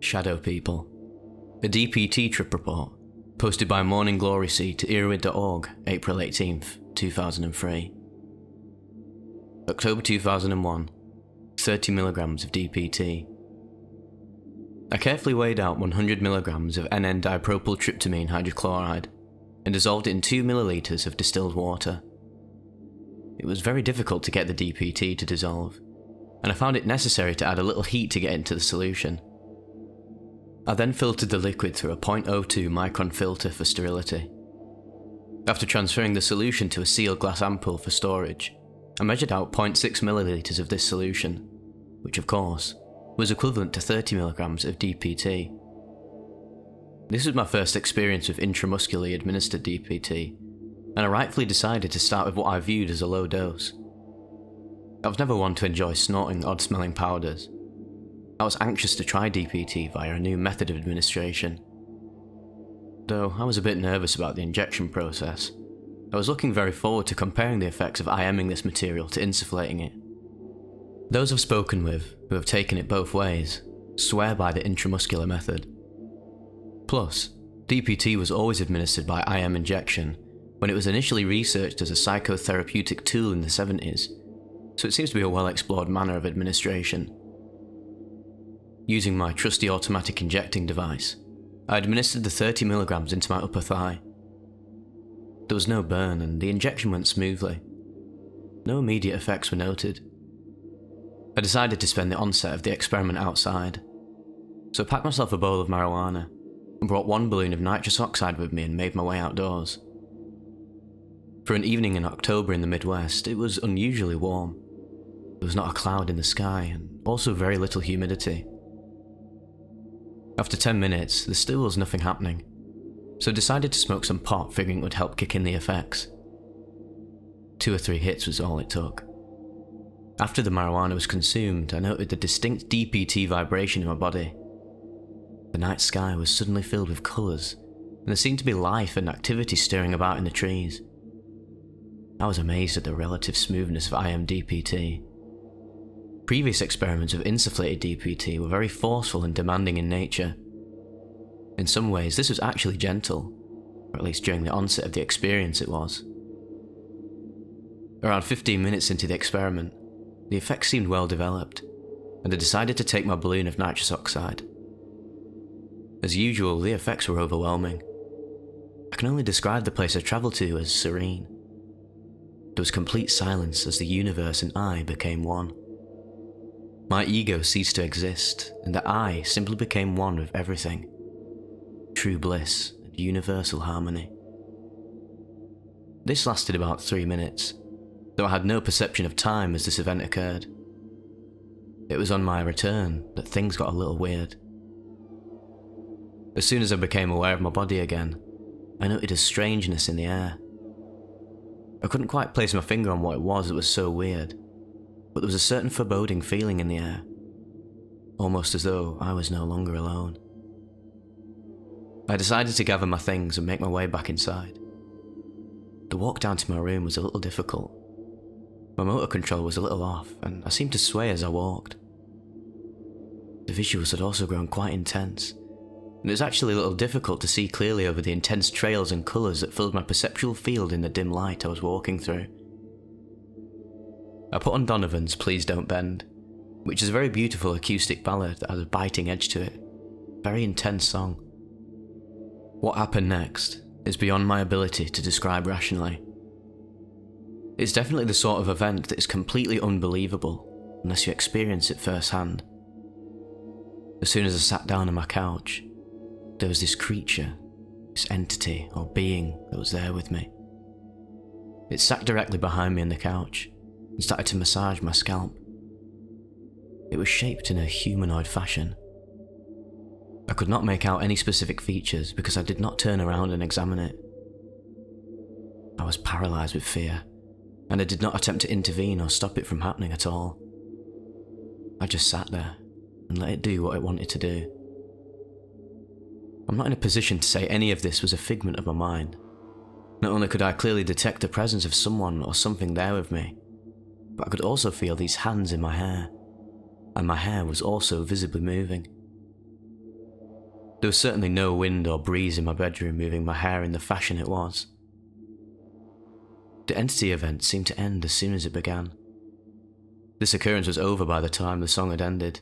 Shadow People, a DPT trip report posted by Morning Glory Sea to earwid.org, April 18th, 2003. October 2001, 30 milligrams of DPT. I carefully weighed out 100 milligrams of N,N-dipropyltryptamine hydrochloride and dissolved it in 2 milliliters of distilled water. It was very difficult to get the DPT to dissolve, and I found it necessary to add a little heat to get into the solution. I then filtered the liquid through a 0.02 micron filter for sterility. After transferring the solution to a sealed glass ampoule for storage, I measured out 0.6 milliliters of this solution, which of course was equivalent to 30 milligrams of DPT. This was my first experience with intramuscularly administered DPT, and I rightfully decided to start with what I viewed as a low dose. I was never one to enjoy snorting odd-smelling powders. I was anxious to try DPT via a new method of administration. Though I was a bit nervous about the injection process, I was looking very forward to comparing the effects of IMing this material to insufflating it. Those I've spoken with, who have taken it both ways, swear by the intramuscular method. Plus, DPT was always administered by IM injection when it was initially researched as a psychotherapeutic tool in the 70s, so it seems to be a well-explored manner of administration. Using my trusty automatic injecting device, I administered the 30 milligrams into my upper thigh. There was no burn and the injection went smoothly. No immediate effects were noted. I decided to spend the onset of the experiment outside, so I packed myself a bowl of marijuana and brought one balloon of nitrous oxide with me and made my way outdoors. For an evening in October in the Midwest, it was unusually warm. There was not a cloud in the sky and also very little humidity. After 10 minutes, there still was nothing happening, so I decided to smoke some pot, figuring it would help kick in the effects. 2 or 3 hits was all it took. After the marijuana was consumed, I noted the distinct DPT vibration in my body. The night sky was suddenly filled with colours, and there seemed to be life and activity stirring about in the trees. I was amazed at the relative smoothness of IM DPT. Previous experiments of insufflated DPT were very forceful and demanding in nature. In some ways, this was actually gentle, or at least during the onset of the experience it was. Around 15 minutes into the experiment, the effects seemed well developed, and I decided to take my balloon of nitrous oxide. As usual, the effects were overwhelming. I can only describe the place I travelled to as serene. There was complete silence as the universe and I became one. My ego ceased to exist, and the I simply became one with everything. True bliss and universal harmony. This lasted about 3 minutes, though I had no perception of time as this event occurred. It was on my return that things got a little weird. As soon as I became aware of my body again, I noted a strangeness in the air. I couldn't quite place my finger on what it was that was so weird, but there was a certain foreboding feeling in the air, almost as though I was no longer alone. I decided to gather my things and make my way back inside. The walk down to my room was a little difficult. My motor control was a little off, and I seemed to sway as I walked. The visuals had also grown quite intense, and it was actually a little difficult to see clearly over the intense trails and colours that filled my perceptual field in the dim light I was walking through. I put on Donovan's Please Don't Bend, which is a very beautiful acoustic ballad that has a biting edge to it. Very intense song. What happened next is beyond my ability to describe rationally. It's definitely the sort of event that is completely unbelievable unless you experience it firsthand. As soon as I sat down on my couch, there was this creature, this entity or being that was there with me. It sat directly behind me on the couch and started to massage my scalp. It was shaped in a humanoid fashion. I could not make out any specific features because I did not turn around and examine it. I was paralysed with fear, and I did not attempt to intervene or stop it from happening at all. I just sat there and let it do what it wanted to do. I'm not in a position to say any of this was a figment of my mind. Not only could I clearly detect the presence of someone or something there with me, but I could also feel these hands in my hair, and my hair was also visibly moving. There was certainly no wind or breeze in my bedroom moving my hair in the fashion it was. The entity event seemed to end as soon as it began. This occurrence was over by the time the song had ended.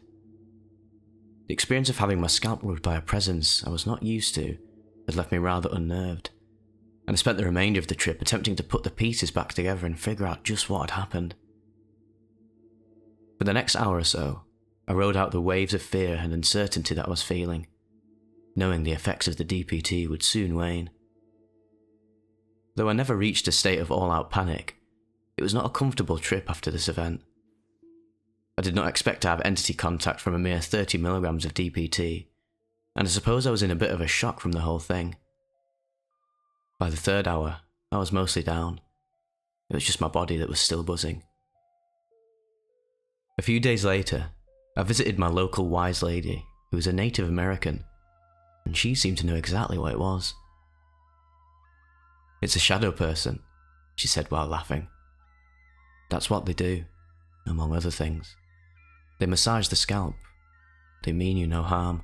The experience of having my scalp rubbed by a presence I was not used to had left me rather unnerved, and I spent the remainder of the trip attempting to put the pieces back together and figure out just what had happened. For the next hour or so, I rode out the waves of fear and uncertainty that I was feeling, knowing the effects of the DPT would soon wane. Though I never reached a state of all-out panic, it was not a comfortable trip after this event. I did not expect to have entity contact from a mere 30 milligrams of DPT, and I suppose I was in a bit of a shock from the whole thing. By the third hour, I was mostly down. It was just my body that was still buzzing. A few days later, I visited my local wise lady, who was a Native American, and she seemed to know exactly what it was. "It's a shadow person," she said while laughing. "That's what they do, among other things. They massage the scalp. They mean you no harm."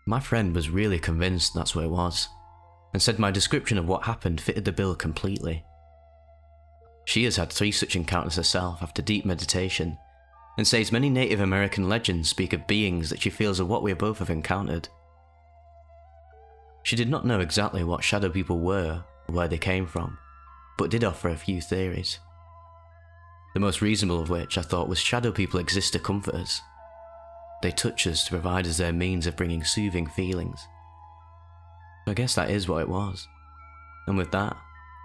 My friend was really convinced that's what it was, and said my description of what happened fitted the bill completely. She has had 3 such encounters herself after deep meditation, and says many Native American legends speak of beings that she feels are what we both have encountered. She did not know exactly what shadow people were or where they came from, but did offer a few theories. The most reasonable of which I thought was shadow people exist to comfort us. They touch us to provide us their means of bringing soothing feelings. So I guess that is what it was, and with that,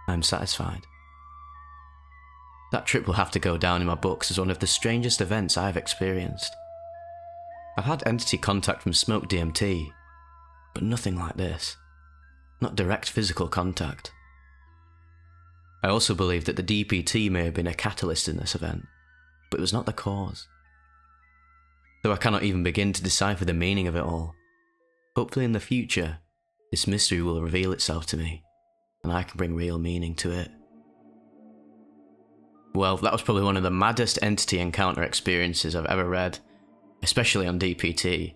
I'm satisfied. That trip will have to go down in my books as one of the strangest events I have experienced. I've had entity contact from smoked DMT, but nothing like this. Not direct physical contact. I also believe that the DPT may have been a catalyst in this event, but it was not the cause. Though I cannot even begin to decipher the meaning of it all, hopefully in the future, this mystery will reveal itself to me, and I can bring real meaning to it. Well, that was probably one of the maddest entity encounter experiences I've ever read, especially on DPT.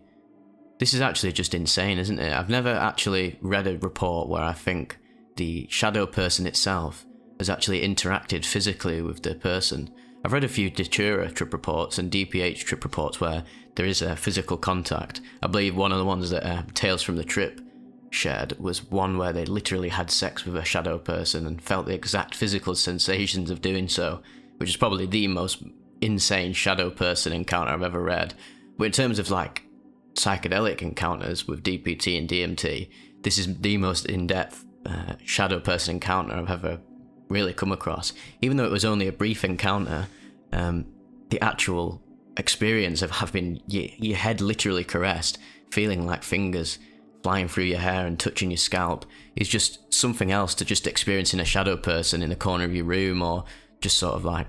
This is actually just insane, isn't it? I've never actually read a report where I think the shadow person itself has actually interacted physically with the person. I've read a few Datura trip reports and DPH trip reports where there is a physical contact. I believe one of the ones that Tales from the Trip shared was one where they literally had sex with a shadow person and felt the exact physical sensations of doing so, which is probably the most insane shadow person encounter I've ever read. But in terms of like psychedelic encounters with DPT and DMT, this is the most in-depth shadow person encounter I've ever really come across. Even though it was only a brief encounter, the actual experience of having your head literally caressed, feeling like fingers flying through your hair and touching your scalp is just something else to just experiencing a shadow person in the corner of your room, or just sort of like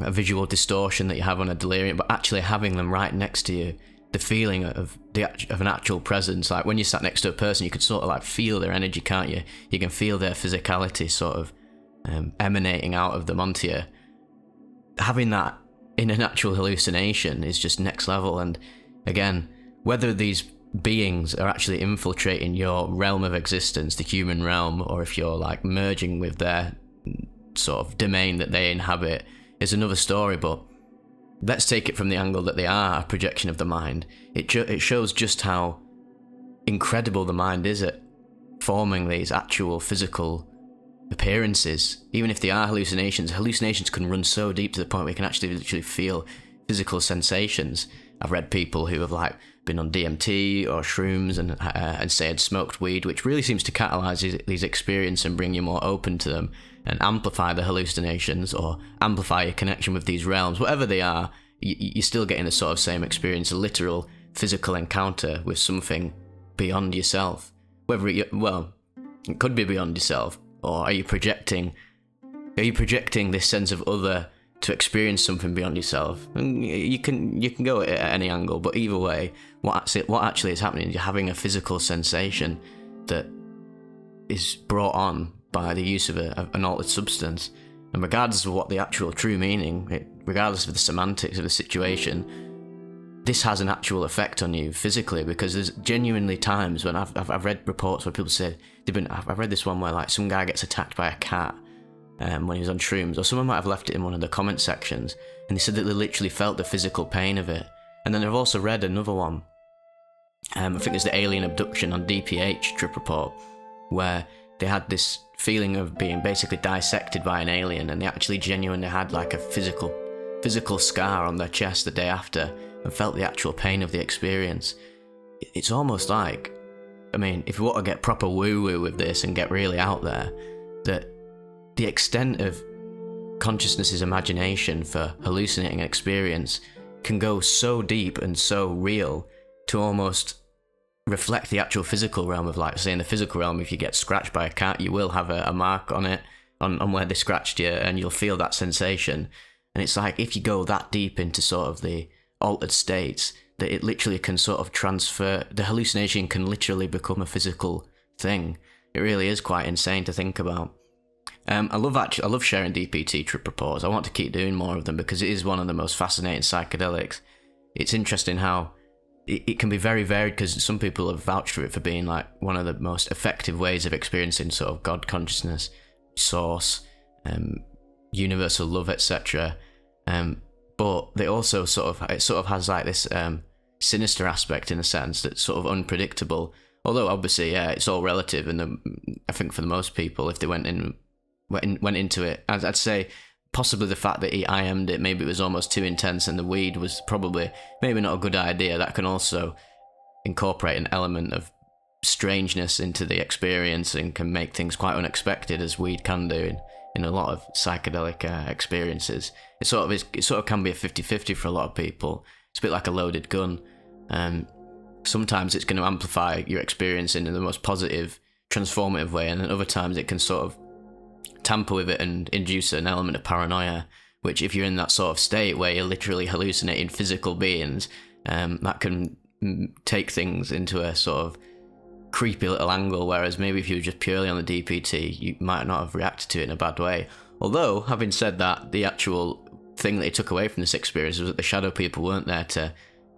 a visual distortion that you have on a delirium, but actually having them right next to you, the feeling of an actual presence. Like when you sat next to a person, you could sort of like feel their energy, can't you? You can feel their physicality sort of emanating out of them onto you. Having that in an actual hallucination is just next level. And again, whether these beings are actually infiltrating your realm of existence, the human realm, or if you're like merging with their sort of domain that they inhabit, is another story. But let's take it from the angle that they are a projection of the mind. It shows just how incredible the mind is at forming these actual physical appearances. Even if they are hallucinations can run so deep to the point where you can actually literally feel physical sensations. I've read people who have like been on DMT or shrooms and say had smoked weed, which really seems to catalyze these experiences and bring you more open to them and amplify the hallucinations or amplify your connection with these realms. Whatever they are, you're still getting the sort of same experience, a literal physical encounter with something beyond yourself. Whether it could be beyond yourself, or are you projecting this sense of other to experience something beyond yourself? And you can go at any angle, but either way, what actually is happening is you're having a physical sensation that is brought on by the use of an altered substance. And regardless of what the actual true meaning, regardless of the semantics of the situation, this has an actual effect on you physically, because there's genuinely times when I've read reports where people say I've read this one where like some guy gets attacked by a cat when he was on shrooms, or someone might have left it in one of the comment sections, and they said that they literally felt the physical pain of it. And then I've also read another one, I think it's the alien abduction on DPH trip report, where they had this feeling of being basically dissected by an alien, and they actually genuinely had like a physical scar on their chest the day after, and felt the actual pain of the experience. It's almost like, I mean, if you want to get proper woo-woo with this and get really out there, that the extent of consciousness's imagination for hallucinating an experience can go so deep and so real to almost reflect the actual physical realm of, like, say in the physical realm, if you get scratched by a cat, you will have a mark on it, on where they scratched you, and you'll feel that sensation. And it's like, if you go that deep into sort of the altered states, that it literally can sort of transfer, the hallucination can literally become a physical thing. It really is quite insane to think about. I love sharing DPT trip reports. I want to keep doing more of them because it is one of the most fascinating psychedelics. It's interesting how it can be very varied, because some people have vouched for it for being like one of the most effective ways of experiencing sort of God consciousness, source, universal love, etc. But they also sort of has like this sinister aspect in a sense that's sort of unpredictable. Although obviously, yeah, it's all relative, and I think for the most people, if they went into it, I'd say possibly the fact that he IM'd it, maybe it was almost too intense, and the weed was probably maybe not a good idea. That can also incorporate an element of strangeness into the experience and can make things quite unexpected, as weed can do in a lot of psychedelic experiences. It sort of can be a 50-50 for a lot of people. It's a bit like a loaded gun. Sometimes it's going to amplify your experience in the most positive, transformative way, and then other times it can sort of tamper with it and induce an element of paranoia, which, if you're in that sort of state where you're literally hallucinating physical beings, that can take things into a sort of creepy little angle, whereas maybe if you were just purely on the DPT, you might not have reacted to it in a bad way. Although, having said that, the actual thing that he took away from this experience was that the shadow people weren't there to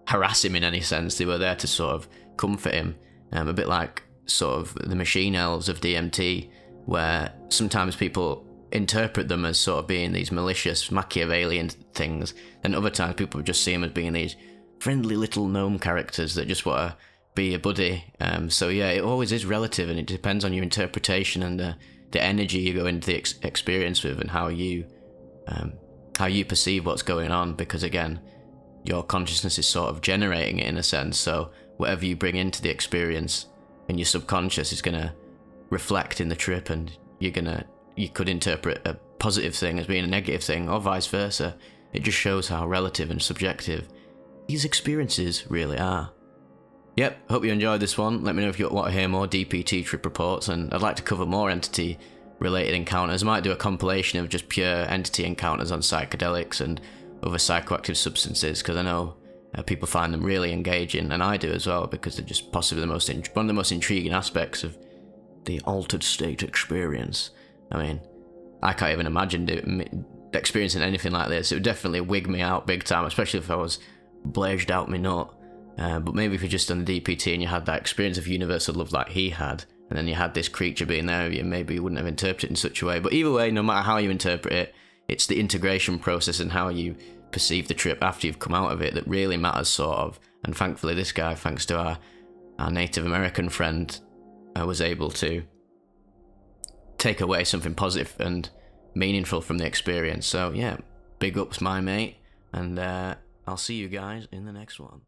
harass him in any sense. They were there to sort of comfort him, a bit like sort of the machine elves of DMT, where sometimes people interpret them as sort of being these malicious Machiavellian things, and other times people just see them as being these friendly little gnome characters that just want to be a buddy. So yeah, it always is relative, and it depends on your interpretation and the energy you go into the experience with, and how you perceive what's going on, because again, your consciousness is sort of generating it in a sense. So whatever you bring into the experience in your subconscious is going to reflect in the trip, and you could interpret a positive thing as being a negative thing, or vice versa. It just shows how relative and subjective these experiences really are. Yep, hope you enjoyed this one. Let me know if you want to hear more DPT trip reports, and I'd like to cover more entity related encounters. I might do a compilation of just pure entity encounters on psychedelics and other psychoactive substances, because I know people find them really engaging, and I do as well, because they're just possibly one of the most intriguing aspects of the altered state experience. I mean, I can't even imagine experiencing anything like this. It would definitely wig me out big time, especially if I was blazed out my nut. But maybe if you're just on the DPT and you had that experience of universal love like he had, and then you had this creature being there with you, maybe you wouldn't have interpreted it in such a way. But either way, no matter how you interpret it, it's the integration process and how you perceive the trip after you've come out of it that really matters, sort of. And thankfully this guy, thanks to our Native American friend, was able to take away something positive and meaningful from the experience. So yeah, big ups my mate, and I'll see you guys in the next one.